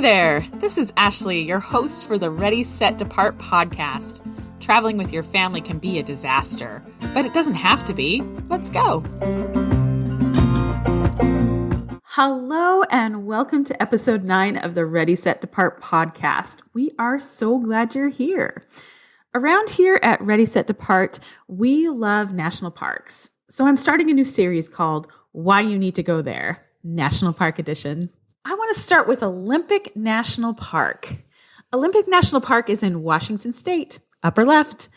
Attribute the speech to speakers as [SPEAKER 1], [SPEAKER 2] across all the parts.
[SPEAKER 1] there! This is Ashley, your host for the Ready, Set, Depart podcast. Traveling with your family can be a disaster, but it doesn't have to be. Let's go! Hello and welcome to episode 9 of the Ready, Set, Depart podcast. We are so glad you're here. Around here at Ready, Set, Depart, we love national parks. So I'm starting a new series called Why You Need to Go There, National Park Edition. I want to start with Olympic National Park. Olympic National Park is in Washington State, upper left,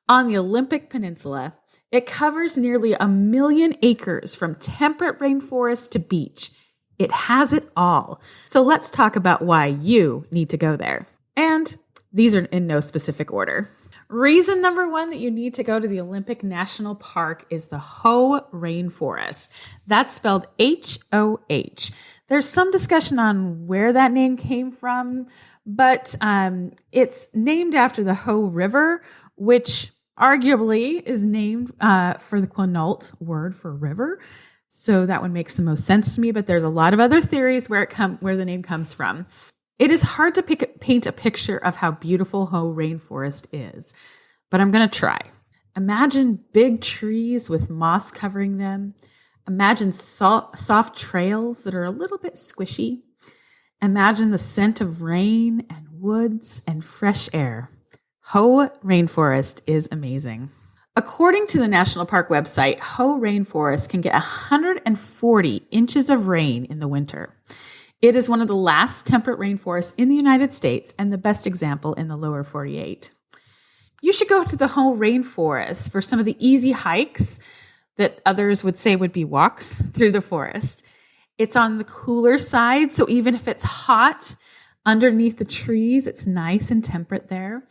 [SPEAKER 1] on the Olympic Peninsula. It covers nearly 1 million acres from temperate rainforest to beach. It has it all. So let's talk about why you need to go there. And these are in no specific order. Reason number 1 that you need to go to the Olympic National Park is the Hoh Rainforest. That's spelled H-O-H. There's some discussion on where that name came from, but it's named after the Hoh River, which arguably is named for the Quinault word for river. So that one makes the most sense to me, but there's a lot of other theories where the name comes from. It is hard to paint a picture of how beautiful Hoh Rainforest is, but I'm going to try. Imagine big trees with moss covering them. Imagine soft trails that are a little bit squishy. Imagine the scent of rain and woods and fresh air. Hoh Rainforest is amazing. According to the National Park website, Hoh Rainforest can get 140 inches of rain in the winter. It is one of the last temperate rainforests in the United States and the best example in the lower 48. You should go to the Hoh Rainforest for some of the easy hikes that others would say would be walks through the forest. It's on the cooler side, so even if it's hot underneath the trees, it's nice and temperate there.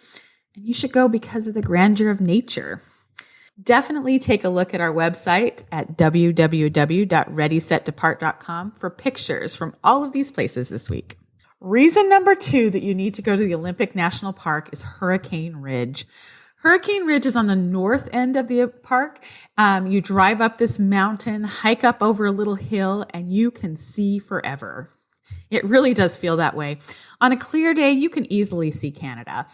[SPEAKER 1] And you should go because of the grandeur of nature. Definitely take a look at our website at www.readysetdepart.com for pictures from all of these places this week. Reason number 2 that you need to go to the Olympic National Park is Hurricane Ridge. Hurricane Ridge is on the north end of the park. You drive up this mountain, hike up over a little hill, and you can see forever. It really does feel that way. On a clear day, you can easily see Canada.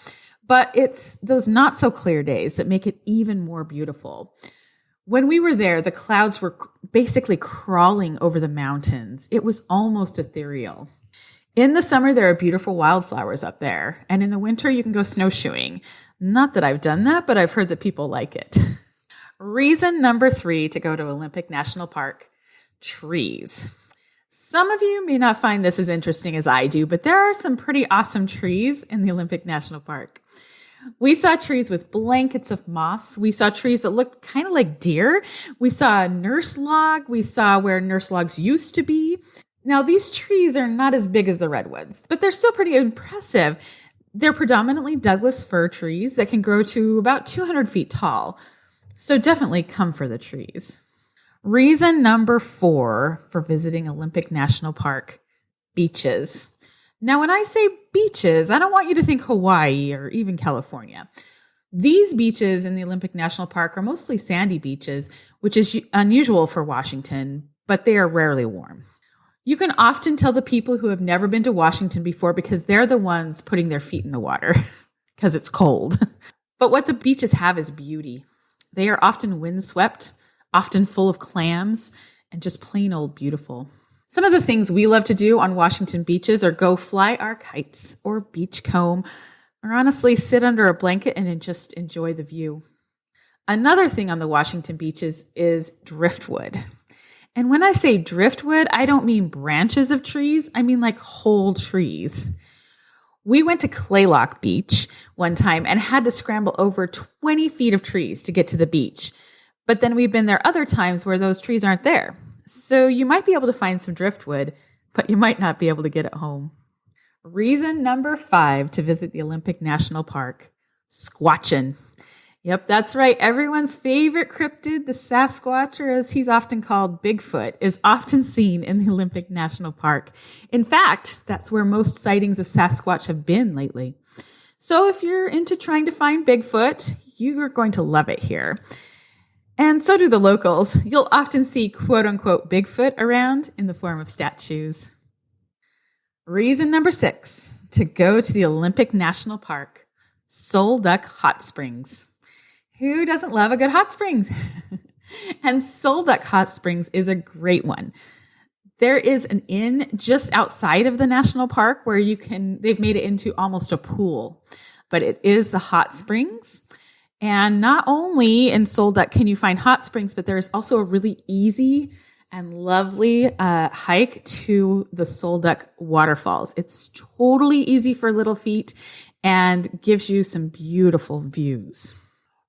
[SPEAKER 1] But it's those not so clear days that make it even more beautiful. When we were there, the clouds were basically crawling over the mountains. It was almost ethereal. In the summer, there are beautiful wildflowers up there. And in the winter, you can go snowshoeing. Not that I've done that, but I've heard that people like it. Reason number 3 to go to Olympic National Park, trees. Some of you may not find this as interesting as I do, but there are some pretty awesome trees in the Olympic National Park. We saw trees with blankets of moss. We saw trees that looked kind of like deer. We saw a nurse log. We saw where nurse logs used to be. Now, these trees are not as big as the redwoods, but they're still pretty impressive. They're predominantly Douglas fir trees that can grow to about 200 feet tall. So definitely come for the trees. Reason number 4 for visiting Olympic National Park, beaches. Now, when I say beaches, I don't want you to think Hawaii or even California. These beaches in the Olympic National Park are mostly sandy beaches, which is unusual for Washington, but they are rarely warm. You can often tell the people who have never been to Washington before because they're the ones putting their feet in the water because it's cold. But what the beaches have is beauty. They are often windswept, often full of clams, and just plain old beautiful. Some of the things we love to do on Washington beaches are go fly our kites or beachcomb, or honestly sit under a blanket and just enjoy the view. Another thing on the Washington beaches is driftwood. And when I say driftwood, I don't mean branches of trees. I mean like whole trees. We went to Kalaloch Beach one time and had to scramble over 20 feet of trees to get to the beach. But then we've been there other times where those trees aren't there. So you might be able to find some driftwood, but you might not be able to get it home. Reason number 5 to visit the Olympic National Park, squatchin'. Yep, that's right. Everyone's favorite cryptid, the Sasquatch, or as he's often called, Bigfoot, is often seen in the Olympic National Park. In fact, that's where most sightings of Sasquatch have been lately. So if you're into trying to find Bigfoot, you are going to love it here. And so do the locals. You'll often see quote unquote Bigfoot around in the form of statues. Reason number 6 to go to the Olympic National Park, Sol Duc Hot Springs. Who doesn't love a good hot springs? And Sol Duc Hot Springs is a great one. There is an inn just outside of the national park where they've made it into almost a pool, but it is the hot springs. And not only in Sol Duc can you find hot springs, but there's also a really easy and lovely hike to the Sol Duc waterfalls. It's totally easy for little feet and gives you some beautiful views.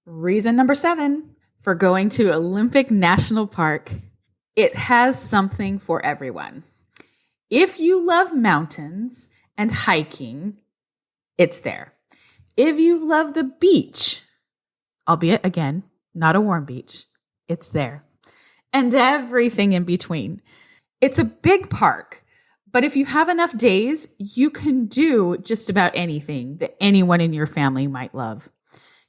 [SPEAKER 1] Reason number 7 for going to Olympic National Park. It has something for everyone. If you love mountains and hiking, it's there. If you love the beach, albeit again, not a warm beach, it's there. And everything in between. It's a big park, but if you have enough days, you can do just about anything that anyone in your family might love.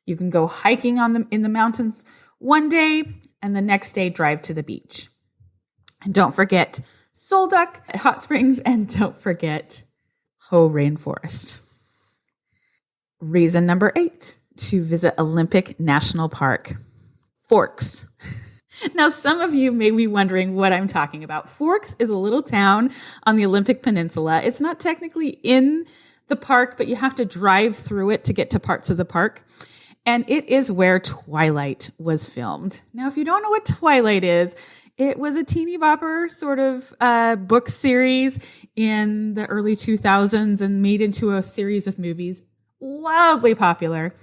[SPEAKER 1] You can go hiking in the mountains one day and the next day drive to the beach. And don't forget Sol Duc Hot Springs, and don't forget Hoh Rainforest. Reason number 8 to visit Olympic National Park, Forks. Now, some of you may be wondering what I'm talking about. Forks is a little town on the Olympic Peninsula. It's not technically in the park, but you have to drive through it to get to parts of the park. And it is where Twilight was filmed. Now, if you don't know what Twilight is, it was a teeny bopper sort of book series in the early 2000s and made into a series of movies, wildly popular.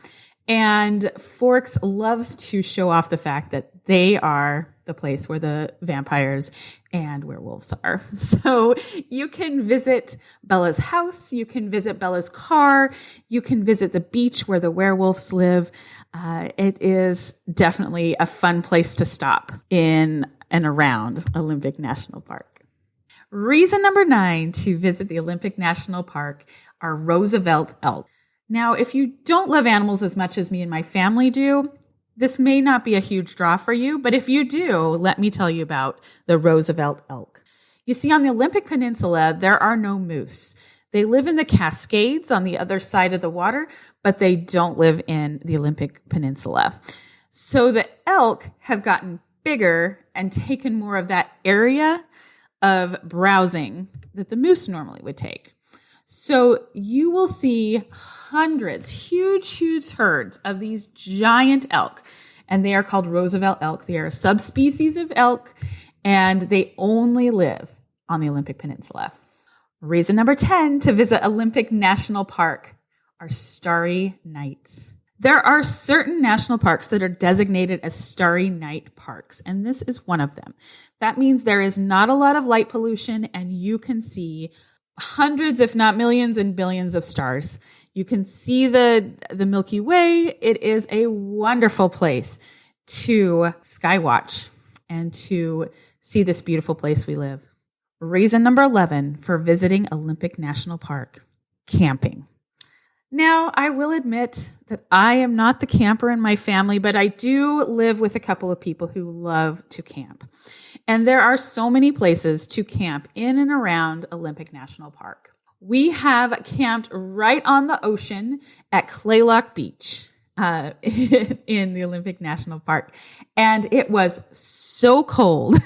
[SPEAKER 1] And Forks loves to show off the fact that they are the place where the vampires and werewolves are. So you can visit Bella's house. You can visit Bella's car. You can visit the beach where the werewolves live. It is definitely a fun place to stop in and around Olympic National Park. Reason number 9 to visit the Olympic National Park are Roosevelt Elk. Now, if you don't love animals as much as me and my family do, this may not be a huge draw for you, but if you do, let me tell you about the Roosevelt Elk. You see, on the Olympic Peninsula, there are no moose. They live in the Cascades on the other side of the water, but they don't live in the Olympic Peninsula. So the elk have gotten bigger and taken more of that area of browsing that the moose normally would take. So you will see hundreds, huge herds of these giant elk, and they are called Roosevelt elk. They are a subspecies of elk, and they only live on the Olympic Peninsula. Reason number 10 to visit Olympic National Park are starry nights. There are certain national parks that are designated as starry night parks, and this is one of them. That means there is not a lot of light pollution, and you can see hundreds, if not millions and billions of stars. You can see the Milky Way. It is a wonderful place to skywatch and to see this beautiful place we live. Reason number 11 for visiting Olympic National Park, camping. Now, I will admit that I am not the camper in my family, but I do live with a couple of people who love to camp. And there are so many places to camp in and around Olympic National Park. We have camped right on the ocean at Kalaloch Beach in the Olympic National Park. And it was so cold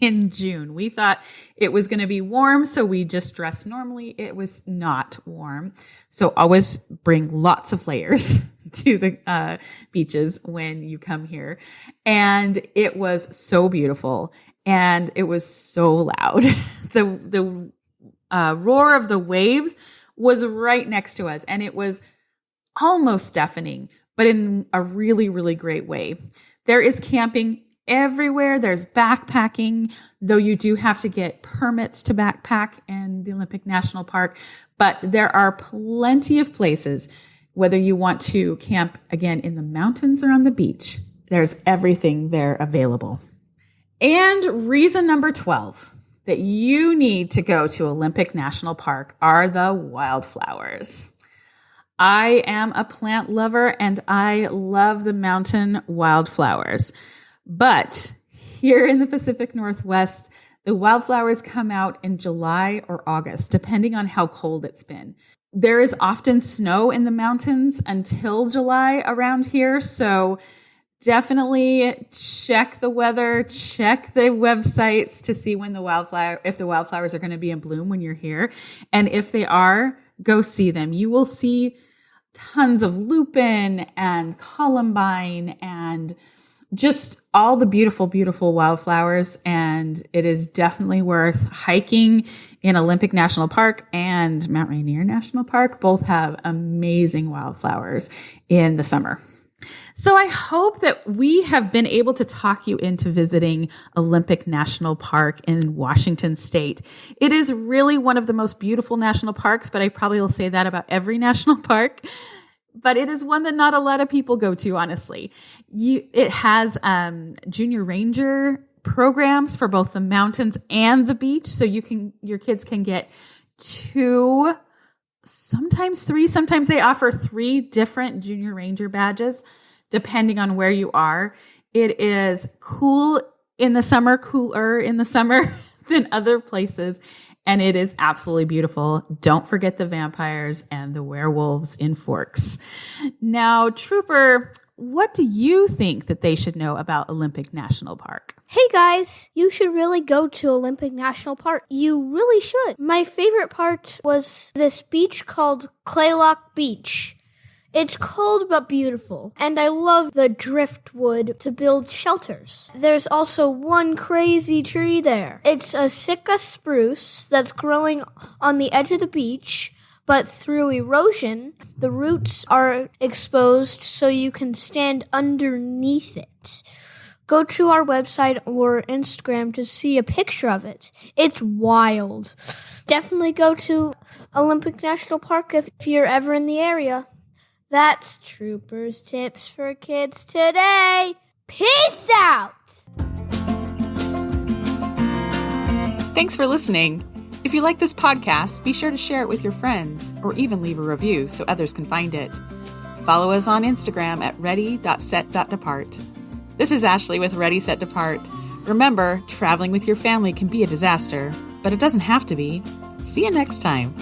[SPEAKER 1] in June. We thought it was going to be warm, so we just dressed normally. It was not warm. So always bring lots of layers to the beaches when you come here. And it was so beautiful. And it was so loud. The roar of the waves was right next to us. And it was almost deafening, but in a really, really great way. There is camping everywhere. There's backpacking, though you do have to get permits to backpack in the Olympic National Park. But there are plenty of places, whether you want to camp, again, in the mountains or on the beach. There's everything there available. And reason number 12 that you need to go to Olympic National Park are the wildflowers. I am a plant lover and I love the mountain wildflowers. But here in the Pacific Northwest, The wildflowers come out in July or August, depending on how cold it's been. There is often snow in the mountains until July around here, so definitely check the weather, check the websites to see when if the wildflowers are going to be in bloom when you're here. And if they are, go see them. You will see tons of lupin and columbine and just all the beautiful, beautiful wildflowers. And it is definitely worth hiking in Olympic National Park and Mount Rainier National Park. Both have amazing wildflowers in the summer. So I hope that we have been able to talk you into visiting Olympic National Park in Washington State. It is really one of the most beautiful national parks, but I probably will say that about every national park. But it is one that not a lot of people go to, honestly. It has junior ranger programs for both the mountains and the beach. So your kids can get 2, sometimes 3. Sometimes they offer 3 different junior ranger badges, depending on where you are. It is cool in the summer, cooler in the summer than other places. And it is absolutely beautiful. Don't forget the vampires and the werewolves in Forks. Now, Trooper, what do you think that they should know about Olympic National Park?
[SPEAKER 2] Hey guys, you should really go to Olympic National Park. You really should. My favorite part was this beach called Kalaloch Beach. It's cold but beautiful, and I love the driftwood to build shelters. There's also one crazy tree there. It's a Sitka spruce that's growing on the edge of the beach, but through erosion, the roots are exposed so you can stand underneath it. Go to our website or Instagram to see a picture of it. It's wild. Definitely go to Olympic National Park if you're ever in the area. That's Trooper's Tips for Kids today. Peace out!
[SPEAKER 1] Thanks for listening. If you like this podcast, be sure to share it with your friends or even leave a review so others can find it. Follow us on Instagram at ready.set.depart. This is Ashley with Ready, Set, Depart. Remember, traveling with your family can be a disaster, but it doesn't have to be. See you next time.